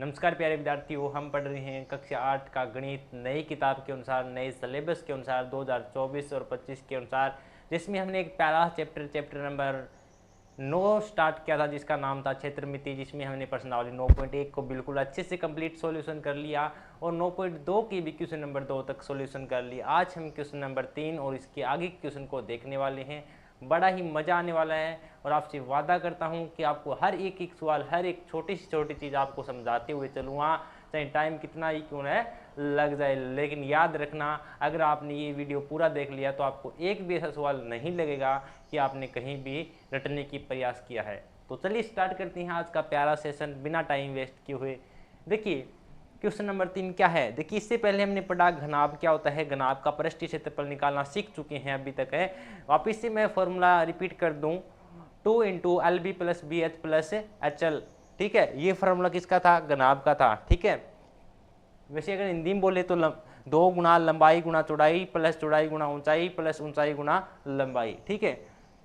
नमस्कार प्यारे विद्यार्थियों, हम पढ़ रहे हैं कक्षा 8 का गणित नई किताब के अनुसार, नए सिलेबस के अनुसार 2024 और 25 के अनुसार, जिसमें हमने एक पहला चैप्टर नंबर 9 स्टार्ट किया था जिसका नाम था क्षेत्रमिति, जिसमें हमने प्रश्नावली 9.1 को बिल्कुल अच्छे से कंप्लीट सॉल्यूशन कर लिया और 9.2 की भी क्वेश्चन नंबर 2 तक सॉल्यूशन कर लिया। आज हम क्वेश्चन नंबर 3 और इसके आगे क्वेश्चन को देखने वाले हैं। बड़ा ही मज़ा आने वाला है और आपसे वादा करता हूं कि आपको हर एक सवाल, हर एक छोटी से छोटी चीज़ आपको समझाते हुए चलूँगा, चाहे टाइम कितना ही क्यों न लग जाए। लेकिन याद रखना, अगर आपने ये वीडियो पूरा देख लिया तो आपको एक भी ऐसा सवाल नहीं लगेगा कि आपने कहीं भी रटने की प्रयास किया है। तो चलिए स्टार्ट करते हैं आज का प्यारा सेशन बिना टाइम वेस्ट किए हुए। देखिए क्वेश्चन नंबर 3 क्या है। देखिए इससे पहले हमने पढ़ा घनाभ क्या होता है, घनाभ का पृष्ठीय क्षेत्रफल निकालना सीख चुके हैं अभी तक है। वापिस से मैं फॉर्मूला रिपीट कर दूं, 2 × LB + BH + HL। ठीक है, ये फार्मूला किसका था? घनाभ का था। ठीक है, वैसे अगर हिंदी में बोले तो 2 गुणा लंबाई गुणा चौड़ाई प्लस चौड़ाई गुणा ऊंचाई प्लस ऊंचाई गुणा लंबाई। ठीक है,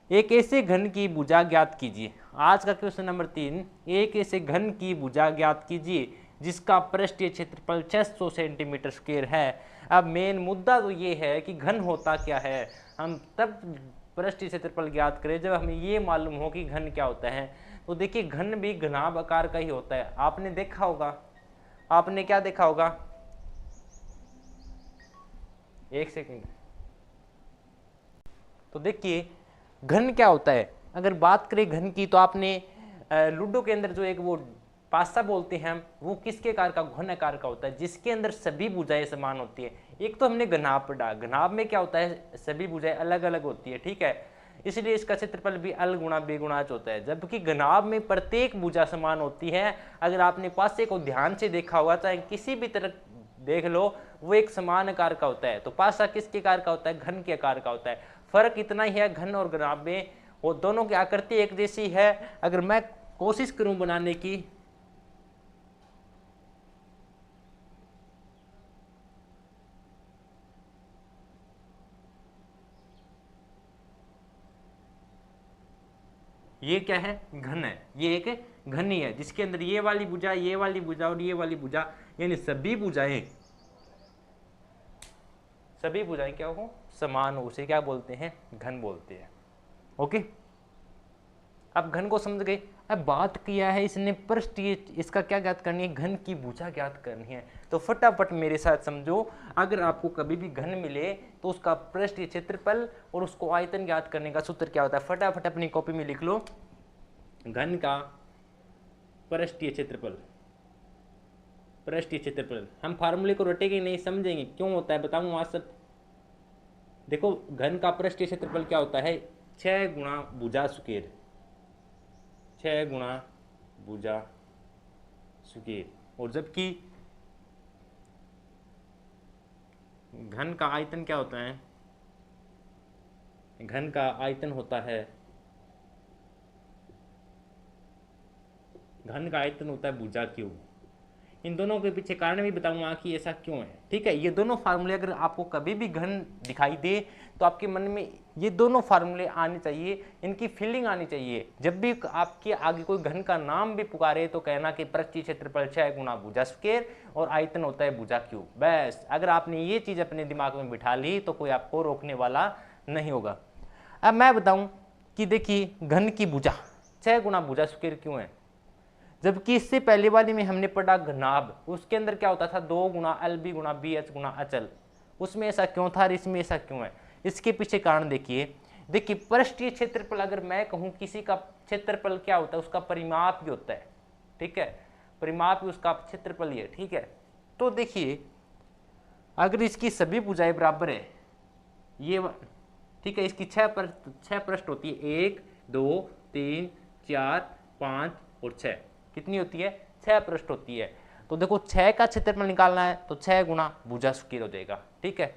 एक ऐसे घन की भुजा ज्ञात कीजिए। आज का क्वेश्चन नंबर 3, एक ऐसे घन की भुजा ज्ञात कीजिए जिसका पृष्ठीय क्षेत्रफल 600 सेंटीमीटर स्क्वायर है। अब मेन मुद्दा तो ये है कि घन होता क्या है। हम तब पृष्ठीय क्षेत्रफल ज्ञात करें जब हमें ये मालूम हो कि घन क्या होता है। तो देखिए घन भी घनाभ आकार का ही होता है। आपने देखा होगा, आपने क्या देखा होगा, एक सेकंड। तो देखिए घन क्या होता है। अगर बात करें घन की तो आपने लूडो के अंदर जो एक वो पासा बोलते हैं हम, वो किसके आकार का? घन आकार का होता है, जिसके अंदर सभी भुजाएं समान होती है। एक तो हमने घनाभ पढ़ा, घनाभ में क्या होता है, सभी भुजाएं अलग अलग होती है। ठीक है, इसलिए इसका क्षेत्रफल भी L × B × H होता है, जबकि घनाभ में प्रत्येक भुजा समान होती है। अगर आपने पासे को ध्यान से देखा होगा, चाहे किसी भी तरह देख लो, वो एक समान आकार का होता है। तो पासा किसके आकार का होता है? घन के आकार का होता है। फर्क इतना ही है घन और घनाभ में, वो दोनों की आकृति एक जैसी है। अगर मैं कोशिश करूं बनाने की, ये क्या है? घन है। ये एक घन ही है जिसके अंदर ये वाली भुजा, ये वाली भुजा और ये वाली भुजा, यानी सभी भुजाएं क्या हो? समान हो। उसे क्या बोलते हैं? घन बोलते हैं। ओके, अब घन को समझ गए। अब बात किया है इसने पृष्ठीय, इसका क्या ज्ञात करनी है? घन की भुजा ज्ञात करनी है। तो फटाफट मेरे साथ समझो, अगर आपको कभी भी घन मिले तो उसका पृष्ठीय क्षेत्रफल और उसको आयतन ज्ञात करने का सूत्र क्या होता है? फटाफट अपनी कॉपी में लिख लो, घन का पृष्ठीय क्षेत्रफल। पृष्ठीय क्षेत्रफल हम फार्मूले को रटेंगे नहीं, समझेंगे क्यों होता है, बताऊं आज सब। देखो घन का पृष्ठीय क्षेत्रफल क्या होता है? 6 × भुजा स्क्वायर, 6 × भुजा स्क्वायर। और जबकि घन का आयतन क्या होता है? घन का आयतन होता है, घन का आयतन होता है भुजा क्यूब। इन दोनों के पीछे कारण भी बताऊंगा कि ऐसा क्यों है। ठीक है, ये दोनों फार्मूले अगर आपको कभी भी घन दिखाई दे तो आपके मन में ये दोनों फार्मूले आने चाहिए, इनकी फीलिंग आनी चाहिए। जब भी आपके आगे कोई घन का नाम भी पुकारे तो कहना कि पृष्ठीय क्षेत्रफल 6 × भुजा स्क्वायर और आयतन होता है भुजा क्यूब। बस अगर आपने ये चीज़ अपने दिमाग में बिठा ली तो कोई आपको रोकने वाला नहीं होगा। अब मैं बताऊं कि देखिए घन की भुजा 6 × भुजा स्क्वायर क्यों है, जबकि इससे पहले वाली में हमने पढ़ा घनाभ, उसके अंदर क्या होता था? 2 × LB × BH × HL। उसमें ऐसा क्यों था और इसमें ऐसा क्यों है? इसके पीछे कारण देखिए। देखिए पृष्ठीय क्षेत्रफल, अगर मैं कहूँ किसी का क्षेत्रफल क्या होता है, उसका परिमाप भी होता है। ठीक है, परिमाप भी उसका क्षेत्रफल ही है। ठीक है, तो देखिए अगर इसकी सभी भुजाएं बराबर है, ये ठीक है, इसकी 6 पृष्ठ होती है, 1 2 3 4 5 और 6, कितनी होती है? 6 पृष्ठ होती है। तो देखो 6 का क्षेत्रफल निकालना है तो 6 × भुजा स्क्वायर हो जाएगा। ठीक है,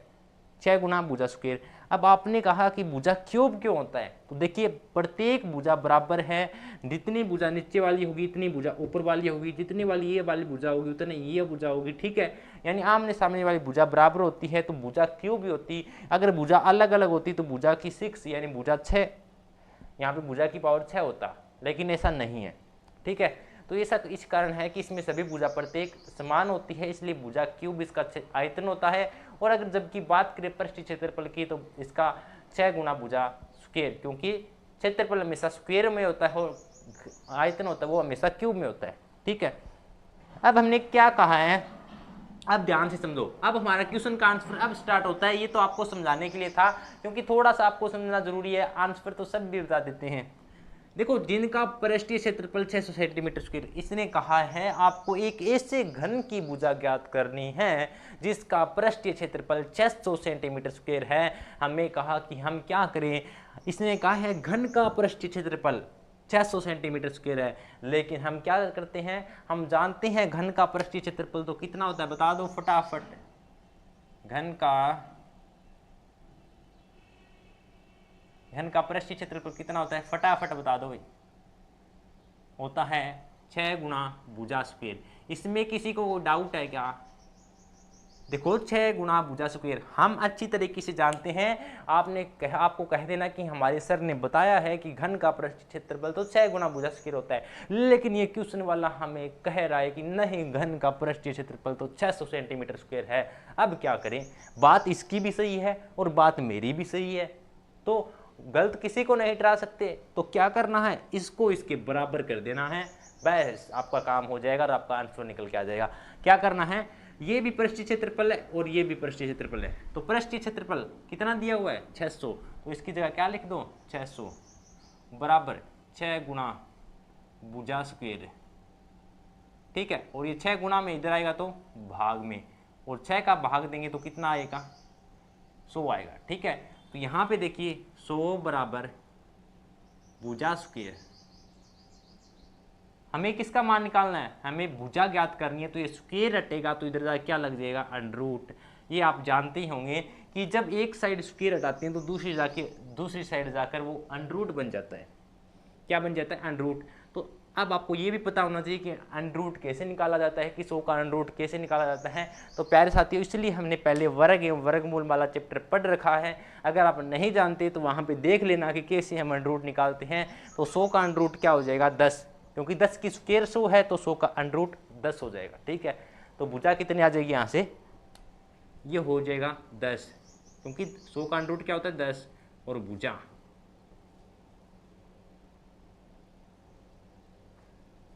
6 × भुजा स्क्वायर। अब आपने कहा कि भुजा क्यूब क्यों होता है, तो देखिए प्रत्येक भुजा बराबर है। जितनी भुजा नीचे वाली होगी इतनी भुजा ऊपर वाली होगी, जितनी वाली ये वाली भुजा होगी उतनी ये भुजा होगी। ठीक है, यानी आमने सामने वाली भुजा बराबर होती है तो भुजा क्यूब भी होती। अगर भुजा अलग अलग होती तो भुजा की 6 यानी भुजा 6, यहाँ पे भुजा की पावर 6 होता, लेकिन ऐसा नहीं है। ठीक है, तो ये सब इस कारण है कि इसमें सभी भुजा प्रत्येक समान होती है, इसलिए भुजा क्यूब इसका आयतन होता है। और अगर जबकि बात करें पृष्ठीय क्षेत्रफल की तो इसका 6 गुना भुजा स्क्वायर, क्योंकि क्षेत्रफल हमेशा स्क्वायर में होता है और आयतन होता है वो हमेशा क्यूब में होता है। ठीक है, अब हमने क्या कहा है, अब ध्यान से समझो। अब हमारा क्वेश्चन का आंसर अब स्टार्ट होता है। ये तो आपको समझाने के लिए था, क्योंकि थोड़ा सा आपको समझना जरूरी है, आंसर तो सब भी बता देते हैं। देखो, जिनका पृष्ठीय क्षेत्रफल 600 सेंटीमीटर स्क्वायर, इसने कहा है आपको एक ऐसे घन की भुजा ज्ञात करनी है जिसका पृष्ठीय क्षेत्रफल 600 सेंटीमीटर स्क्वायर है। हमें कहा कि हम क्या करें, इसने कहा है घन का पृष्ठीय क्षेत्रफल 600 सेंटीमीटर स्क्वायर है, लेकिन हम क्या करते हैं, हम जानते हैं घन का पृष्ठीय क्षेत्रफल तो कितना होता है, बता दो फटाफट। घन का पृष्ठीय क्षेत्रफल कितना होता है, फटाफट बता दो भाई। होता है 6 गुना भुजा स्क्वायर। इसमें किसी को डाउट है क्या? देखो 6 गुना भुजा स्क्वायर हम अच्छी तरीके से जानते हैं। आपको कह देना कि हमारे सर ने बताया है कि घन का पृष्ठीय क्षेत्रफल तो 6 गुना भुजा स्क्वायर होता है, लेकिन ये क्वेश्चन वाला हमें कह रहा है कि नहीं, घन का पृष्ठीय क्षेत्रफल तो 600 सेंटीमीटर स्क्वायर है। अब क्या करें, बात इसकी भी सही है और बात मेरी भी सही है, तो गलत किसी को नहीं ठहरा सकते। तो क्या करना है, इसको इसके बराबर कर देना है, बस आपका काम हो जाएगा और आपका आंसर निकल के आ जाएगा। क्या करना है, ये भी पृष्ठीय क्षेत्रफल है और ये भी पृष्ठीय क्षेत्रफल है, तो पृष्ठीय क्षेत्रफल कितना दिया हुआ है 600, तो इसकी जगह क्या लिख दो 600 बराबर 6 गुना भुजा स्क्वायर। ठीक है, और ये 6 गुना में इधर आएगा तो भाग में, और 6 का भाग देंगे तो कितना आएगा 100 आएगा। ठीक है, तो यहाँ पे देखिए 100 बराबर भुजा स्क्वायर। हमें किसका मान निकालना है, हमें भुजा ज्ञात करनी है, तो ये स्क्वायर हटेगा तो इधर जाके क्या लग जाएगा अंडर रूट। ये आप जानते ही होंगे कि जब एक साइड स्क्वायर हटाते हैं तो दूसरी साइड जाकर वो अंडर रूट बन जाता है। क्या बन जाता है, अंडर रूट। तो अब आपको ये भी पता होना चाहिए कि अंडर रूट कैसे निकाला जाता है, कि 100 का अंडर रूट कैसे निकाला जाता है। तो प्यारे साथियों, इसलिए हमने पहले वर्ग एवं वर्गमूल वाला चैप्टर पढ़ रखा है। अगर आप नहीं जानते तो वहाँ पे देख लेना कि कैसे हम अंडर रूट निकालते हैं। तो 100 का अंडर रूट क्या हो जाएगा 10, क्योंकि 10 की स्क्वायर 100 है तो 100 का अंडर रूट 10 हो जाएगा। ठीक है, तो भुजा कितनी आ जाएगी यहाँ से, ये हो जाएगा 10, क्योंकि 100 का अंडर रूट क्या होता है 10, और भुजा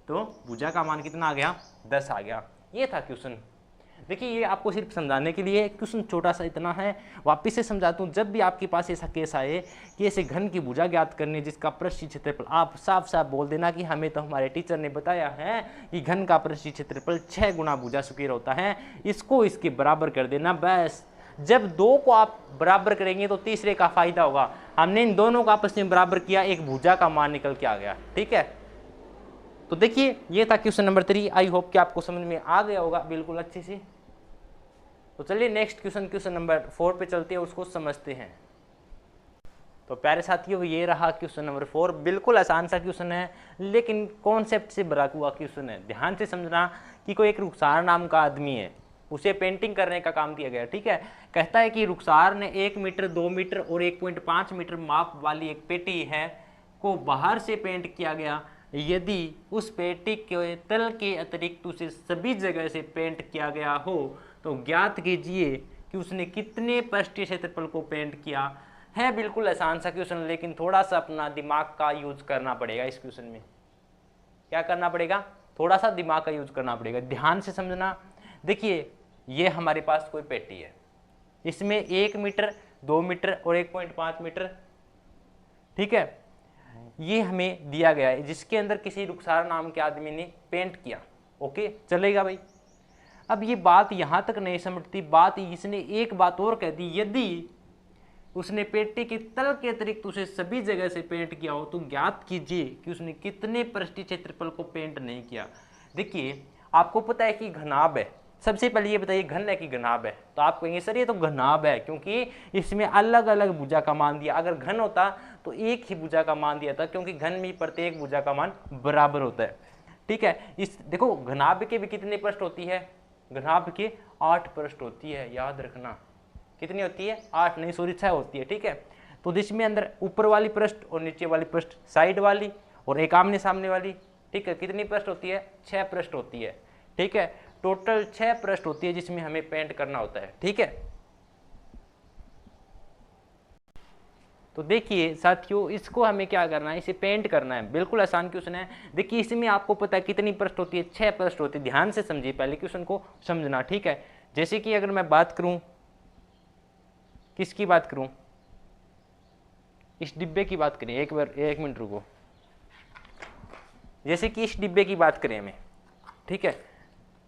तो भुजा का मान कितना आ गया 10 आ गया। ये था क्वेश्चन। देखिए, ये आपको सिर्फ समझाने के लिए क्वेश्चन छोटा सा इतना है। वापिस से समझाता हूँ, जब भी आपके पास ऐसा केस आए कि ऐसे घन की भुजा ज्ञात करनी जिसका पृष्ठीय क्षेत्रफल, आप साफ साफ बोल देना कि हमें तो हमारे टीचर ने बताया है कि घन का पृष्ठीय क्षेत्रफल 6 गुना भुजा स्क्वायर होता है, इसको इसके बराबर कर देना बस। जब दो को आप बराबर करेंगे तो तीसरे का फायदा होगा। हमने इन दोनों को आपस में बराबर किया, एक भुजा का मान निकल के आ गया। ठीक है, तो देखिए ये था क्वेश्चन नंबर 3। आई होप कि आपको समझ में आ गया होगा बिल्कुल अच्छे से। तो चलिए नेक्स्ट क्वेश्चन नंबर 4 पे चलते हैं, उसको समझते हैं। तो प्यारे साथियों, ये रहा क्वेश्चन नंबर 4। बिल्कुल आसान सा क्वेश्चन है, लेकिन कॉन्सेप्ट से भरा हुआ क्वेश्चन है। ध्यान से समझना कि कोई एक रुखसार नाम का आदमी है, उसे पेंटिंग करने का काम दिया गया। ठीक है, कहता है कि रुखसार ने 1 मीटर 2 मीटर और 1.5 मीटर माप वाली एक पेटी है को बाहर से पेंट किया गया। यदि उस पेटी के तल के अतिरिक्त उसे सभी जगह से पेंट किया गया हो तो ज्ञात कीजिए कि उसने कितने पृष्ठीय क्षेत्रफल को पेंट किया है। बिल्कुल आसान सा क्वेश्चन, लेकिन थोड़ा सा अपना दिमाग का यूज करना पड़ेगा इस क्वेश्चन में। क्या करना पड़ेगा, थोड़ा सा दिमाग का यूज करना पड़ेगा। ध्यान से समझना। देखिए, ये हमारे पास कोई पेटी है, इसमें 1 मीटर 2 मीटर और 1.5 मीटर, ठीक है, ये हमें दिया गया है, जिसके अंदर किसी रुखसार नाम के आदमी ने पेंट किया। ओके, चलेगा भाई। अब ये बात यहां तक नहीं समझती, बात इसने एक बात और कह दी, यदि उसने पेटी के तल के अतिरिक्त उसे सभी जगह से पेंट किया हो तो ज्ञात कीजिए कि उसने कितने पृष्ठीय क्षेत्रफल को पेंट नहीं किया। देखिए, आपको पता है कि घनाभ है। सबसे पहले ये बताइए घन है कि घनाभ है, तो आप कहेंगे सर ये तो घनाभ है, क्योंकि इसमें अलग अलग भुजा का मान दिया। अगर घन होता तो एक ही भुजा का मान दिया था, क्योंकि घन में प्रत्येक भुजा का मान बराबर होता है। ठीक है, इस देखो घनाभ के भी कितने पृष्ठ होती है, घनाभ के 8 पृष्ठ होती है, याद रखना। कितनी होती है, 8 नहीं सॉरी 6 होती है। ठीक है, तो जिसमें अंदर ऊपर वाली पृष्ठ और नीचे वाली पृष्ठ, साइड वाली और एक आमने सामने वाली। ठीक है, कितनी पृष्ठ होती है? 6 पृष्ठ होती है। ठीक है, टोटल 6 पृष्ठ होती है जिसमें हमें पेंट करना होता है। ठीक है, तो देखिए साथियों, इसको हमें क्या करना है, इसे पेंट करना है। बिल्कुल आसान क्वेश्चन है। देखिए इसमें आपको पता है कितनी पृष्ठ होती है? 6 पृष्ठ होती है। ध्यान से समझिए, पहले क्वेश्चन को समझना। ठीक है, जैसे कि अगर मैं बात करूं, किसकी बात करूं, इस डिब्बे की बात करें। एक बार 1 मिनट रुको। जैसे कि इस डिब्बे की बात करें हमें, ठीक है,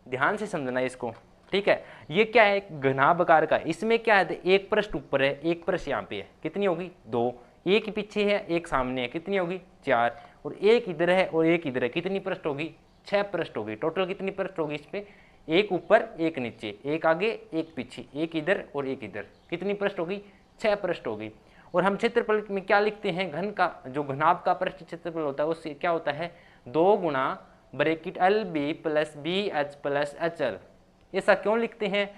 ध्यान से समझना इसको। ठीक है, ये क्या है? घनाभ आकार का। इसमें क्या है? एक पृष्ठ ऊपर है, एक पृष्ठ यहाँ पे है। कितनी होगी? 2। एक पीछे है, एक सामने है। कितनी होगी? 4। और एक इधर है और एक इधर है। कितनी पृष्ठ होगी? 6 पृष्ठ होगी। टोटल कितनी पृष्ठ होगी इस पे? एक ऊपर एक नीचे, एक आगे एक पीछे, एक इधर और एक इधर। कितनी पृष्ठ होगी? 6 पृष्ठ होगी। और हम क्षेत्रफल में क्या लिखते हैं? घन का जो घनाभ का पृष्ठ क्षेत्रफल होता है उससे क्या होता है? 2 गुणा bracket L B plus B H plus H L. ऐसा क्यों लिखते हैं?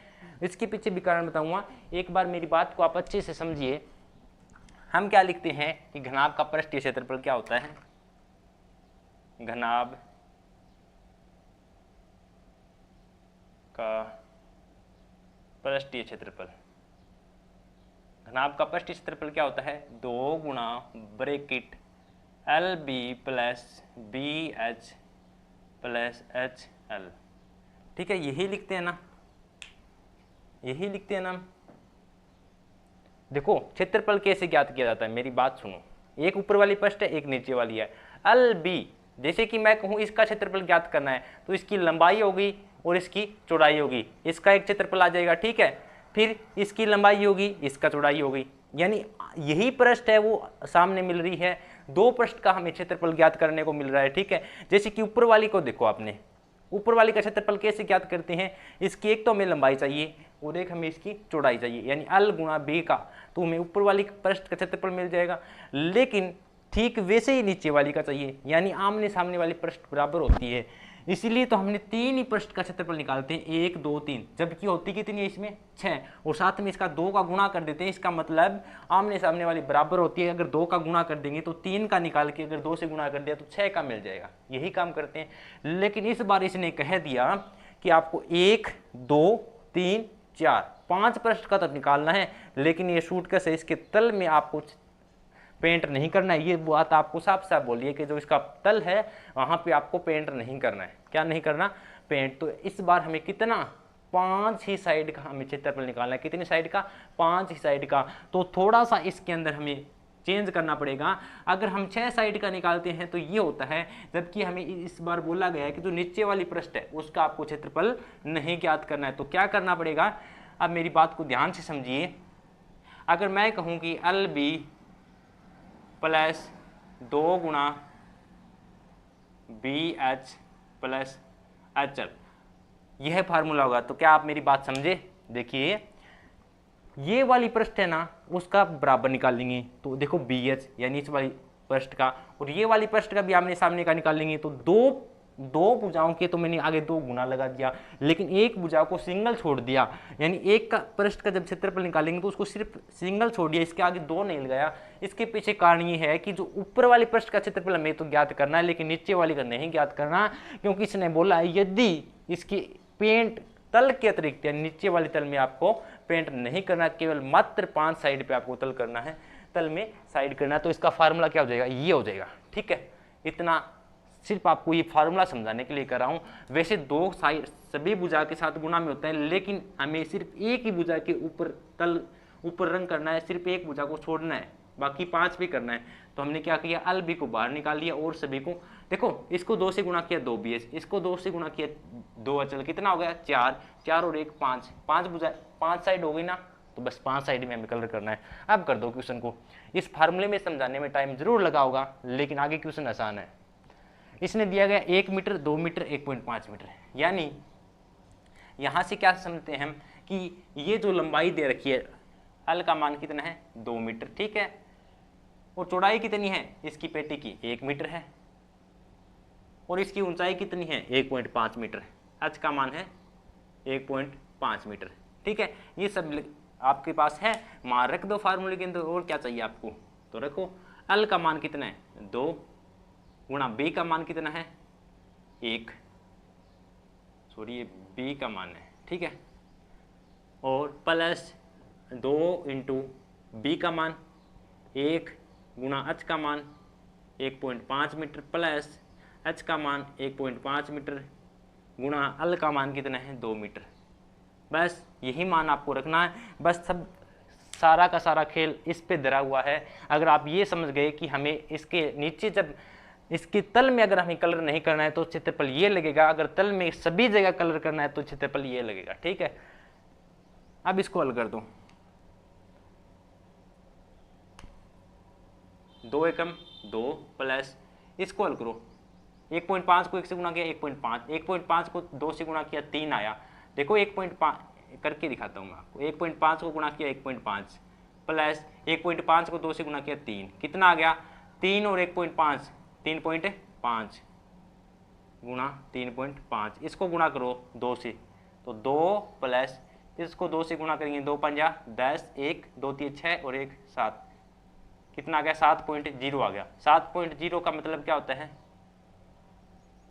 इसके पीछे भी कारण बताऊंगा। एक बार मेरी बात को आप अच्छे से समझिए। हम क्या लिखते हैं कि घनाभ का पृष्ठीय क्षेत्रफल क्या होता है? घनाभ का पृष्ठीय क्षेत्रफल, घनाभ का पृष्ठीय क्षेत्रफल क्या होता है? 2 गुणा bracket L B plus B H plus H L. ठीक है, यही लिखते हैं ना, यही लिखते हैं ना। देखो क्षेत्रफल कैसे ज्ञात किया जाता है, मेरी बात सुनो। एक ऊपर वाली पृष्ठ है, एक नीचे वाली है। एल बी, जैसे कि मैं कहूँ इसका क्षेत्रफल ज्ञात करना है तो इसकी लंबाई होगी और इसकी चौड़ाई होगी। इसका एक क्षेत्रफल आ जाएगा। ठीक है, फिर इसकी लंबाई होगी, इसका चौड़ाई होगी। यानी यही पृष्ठ है वो सामने मिल रही है। 2 पृष्ठ का हमें क्षेत्रफल ज्ञात करने को मिल रहा है। ठीक है, जैसे कि ऊपर वाली को देखो आपने, ऊपर वाली का क्षेत्रफल कैसे ज्ञात करते हैं? इसकी एक तो हमें लंबाई चाहिए और एक हमें इसकी चौड़ाई चाहिए, यानी एल गुणा बी का, तो हमें ऊपर वाली पृष्ठ का क्षेत्रफल मिल जाएगा। लेकिन ठीक वैसे ही नीचे वाली का चाहिए, यानी आमने सामने वाली पृष्ठ बराबर होती है। इसीलिए तो हमने 3 ही पृष्ठ का क्षेत्रफल निकालते हैं, 1 2 3, जबकि होती कितनी है इसमें? 6। और साथ में इसका 2 का गुणा कर देते हैं। इसका मतलब आमने सामने वाली बराबर होती है। अगर 2 का गुणा कर देंगे तो 3 का निकाल के अगर 2 से गुणा कर दिया तो 6 का मिल जाएगा। यही काम करते हैं। लेकिन इस बार इसने कह दिया कि आपको 1 2 3 4 5 पृष्ठ का तो निकालना है, लेकिन ये शूटकेस है, इसके तल में आपको पेंट नहीं करना है। ये बात आपको साफ साफ बोलिए कि जो इसका तल है वहां पे आपको पेंट नहीं करना है। क्या नहीं करना? पेंट। तो इस बार हमें कितना? 5 ही साइड का हमें क्षेत्रफल निकालना है। कितनी साइड का? 5 ही साइड का। तो थोड़ा सा इसके अंदर हमें चेंज करना पड़ेगा। अगर हम 6 साइड का निकालते हैं तो ये होता है, जबकि हमें इस बार बोला गया है कि जो नीचे वाली पृष्ठ है उसका आपको क्षेत्रफल नहीं ज्ञात करना है। तो क्या करना पड़ेगा? अब मेरी बात को ध्यान से समझिए। अगर मैं कहूं कि एल बी प्लस 2 गुणा B H plus H L, यह फार्मूला होगा। तो क्या आप मेरी बात समझे? देखिए ये वाली पृष्ठ है ना, उसका बराबर निकाल लेंगे तो देखो बी एच यानी इस वाली पृष्ठ का, और ये वाली पृष्ठ का भी आमने सामने का निकाल लेंगे तो दो भुजाओं के तो मैंने आगे 2 गुना लगा दिया, लेकिन एक भुजा को सिंगल छोड़ दिया। यानी एक का पृष्ठ का जब क्षेत्रफल निकालेंगे तो उसको सिर्फ सिंगल छोड़ दिया, इसके आगे 2 नहीं लगाया। इसके पीछे कारण ये है कि जो ऊपर वाली पृष्ठ का क्षेत्रफल हमें तो ज्ञात करना है, लेकिन नीचे वाली का नहीं ज्ञात करना, क्योंकि इसने बोला है यदि इसकी पेंट तल के अतिरिक्त यानी नीचे वाले तल में आपको पेंट नहीं करना, केवल मात्र 5 साइड पे आपको तल करना है, तल में साइड करना है। तो इसका फार्मूला क्या हो जाएगा? ये हो जाएगा। ठीक है, इतना सिर्फ आपको ये फार्मूला समझाने के लिए कर रहा हूँ। वैसे 2 साइड सभी भुजा के साथ गुणा में होता है, लेकिन हमें सिर्फ एक ही भुजा के ऊपर तल ऊपर रंग करना है, सिर्फ एक भुजा को छोड़ना है, बाकी 5 भी करना है। तो हमने क्या किया? एल बी को बाहर निकाल लिया और सभी को देखो, इसको 2 से गुणा किया 2 बी एच, इसको 2 से गुणा किया 2 एच एल, कितना हो गया? 4 4 और 1 5, 5 भुजा 5 साइड हो गई ना, तो बस 5 साइड में हमें कलर करना है। अब कर दो क्वेश्चन को। इस फार्मूले में समझाने में टाइम जरूर लगा होगा, लेकिन आगे क्वेश्चन आसान है। इसने दिया गया 1 मीटर 2 मीटर 1.5 मीटर, यानी यहां से क्या समझते हैं हम कि ये जो लंबाई दे रखी है, एल का मान कितना है? 2 मीटर। ठीक है, और चौड़ाई कितनी है इसकी पेटी की? 1 मीटर है, और इसकी ऊंचाई कितनी है? 1.5 मीटर। एच का मान है 1.5 मीटर। ठीक है, ये सब आपके पास है, मान रख दो फार्मूले के अंदर। और क्या चाहिए आपको? तो रखो। एल का मान कितना है? 2 गुणा बी का मान कितना है? 1, सॉरी ये बी का मान है, ठीक है, और प्लस 2 इंटू बी का मान 1 गुणा एच का मान 1.5 मीटर प्लस एच का मान 1.5 मीटर गुणा एल का मान कितना है 2 मीटर। बस यही मान आपको रखना है। बस सब सारा का सारा खेल इस पे धरा हुआ है। अगर आप ये समझ गए कि हमें इसके नीचे जब इसके तल में अगर हमें कलर नहीं करना है तो क्षेत्रफल ये लगेगा, अगर तल में सभी जगह कलर करना है तो क्षेत्रफल ये लगेगा, ठीक है। अब इसको हल कर दो, 2 एकम 2 प्लस इसको हल करो, 1.5 को 1 से गुणा किया 1.5, 1.5 को 2 से गुणा किया 3 आया। देखो 1.5 करके दिखाता हूँ मैं आपको, 1.5 को गुणा किया 1.5 प्लस 1.5 को 2 से गुणा किया 3, कितना आ गया 3 और 1.5 3.5 गुणा 3.5, इसको गुणा करो 2 से तो 2 प्लस इसको 2 से गुणा करेंगे 2 पंजा 10, 1 2 3 6 और 1 7, कितना आ गया 7.0 आ गया। 7.0 का मतलब क्या होता है,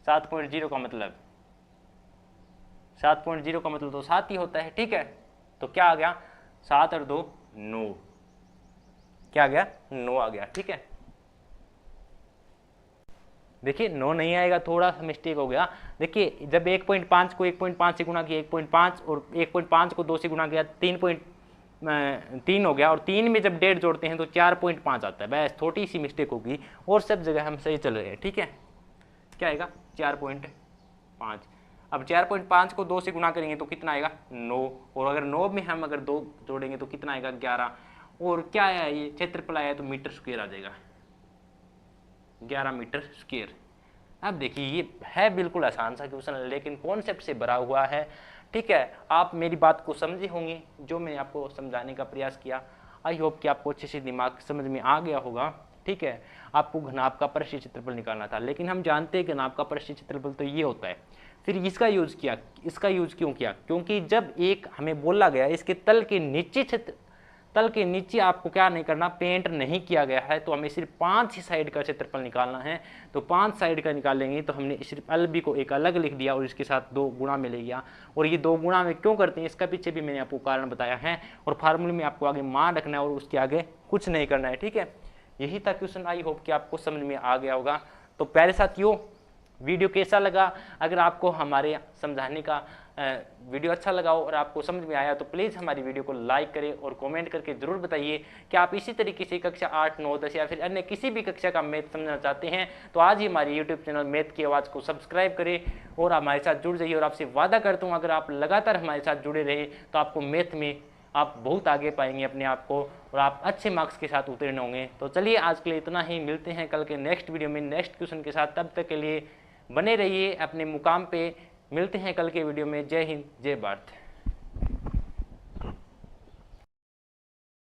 7.0 का मतलब 7.0 का मतलब तो 7 ही होता है, ठीक है। तो क्या आ गया 7 और 2 9, क्या आ गया 9 आ गया, ठीक है। देखिए 9 नहीं आएगा, थोड़ा सा मिस्टेक हो गया। देखिए जब 1.5 को 1.5 से गुणा किया 1.5 और 1.5 को 2 से गुणा किया 3 हो गया, और 3 में जब 1.5 जोड़ते हैं तो 4.5 आता है। बस थोड़ी सी मिस्टेक होगी और सब जगह हम सही चल रहे हैं, ठीक है। क्या आएगा 4.5। अब 4.5 को 2 से गुणा करेंगे तो कितना आएगा 9, और अगर 9 में हम अगर 2 जोड़ेंगे तो कितना आएगा 11, और क्या है ये क्षेत्रफल आया तो मीटर स्क्वायर आ जाएगा 11 मीटर स्क्वायर। अब देखिए ये है बिल्कुल आसान सा क्वेश्चन, लेकिन कॉन्सेप्ट से भरा हुआ है, ठीक है। आप मेरी बात को समझे होंगे जो मैंने आपको समझाने का प्रयास किया। आई होप कि आपको अच्छे से दिमाग समझ में आ गया होगा, ठीक है। आपको घनाभ का पृष्ठीय क्षेत्रफल निकालना था, लेकिन हम जानते हैं घनाभ का पृष्ठीय क्षेत्रफल तो ये होता है। फिर इसका यूज किया, इसका यूज क्यों किया, क्योंकि जब एक हमें बोला गया इसके तल के नीचे आपको क्या नहीं करना, पेंट नहीं किया गया है, तो हमें सिर्फ 5 ही साइड का क्षेत्रफल निकालना है। तो 5 साइड का निकालेंगे तो हमने सिर्फ एल बी को एक अलग लिख दिया और इसके साथ 2 गुणा में ले गया। और ये 2 गुणा में क्यों करते हैं इसका पीछे भी मैंने आपको कारण बताया है, और फार्मूले में आपको आगे मान रखना है और उसके आगे कुछ नहीं करना है, ठीक है। यही था क्वेश्चन। आई होप कि आपको समझ में आ गया होगा। तो प्यारे साथियों वीडियो कैसा लगा, अगर आपको हमारे समझाने का वीडियो अच्छा लगा हो और आपको समझ में आया तो प्लीज़ हमारी वीडियो को लाइक करें और कमेंट करके ज़रूर बताइए कि आप इसी तरीके से कक्षा 8, 9, 10 या फिर अन्य किसी भी कक्षा का मैथ समझना चाहते हैं तो आज ही हमारे यूट्यूब चैनल मैथ की आवाज़ को सब्सक्राइब करें और हमारे साथ जुड़ जाइए। और आपसे वादा करता हूँ अगर आप लगातार हमारे साथ जुड़े रहे तो आपको मैथ में आप बहुत आगे पाएंगे अपने आप को और आप अच्छे मार्क्स के साथ उत्तीर्ण होंगे। तो चलिए आज के लिए इतना ही, मिलते हैं कल के नेक्स्ट वीडियो में नेक्स्ट क्वेश्चन के साथ। तब तक के लिए बने रहिए अपने मुकाम पे। मिलते हैं कल के वीडियो में। जय हिंद, जय भारत।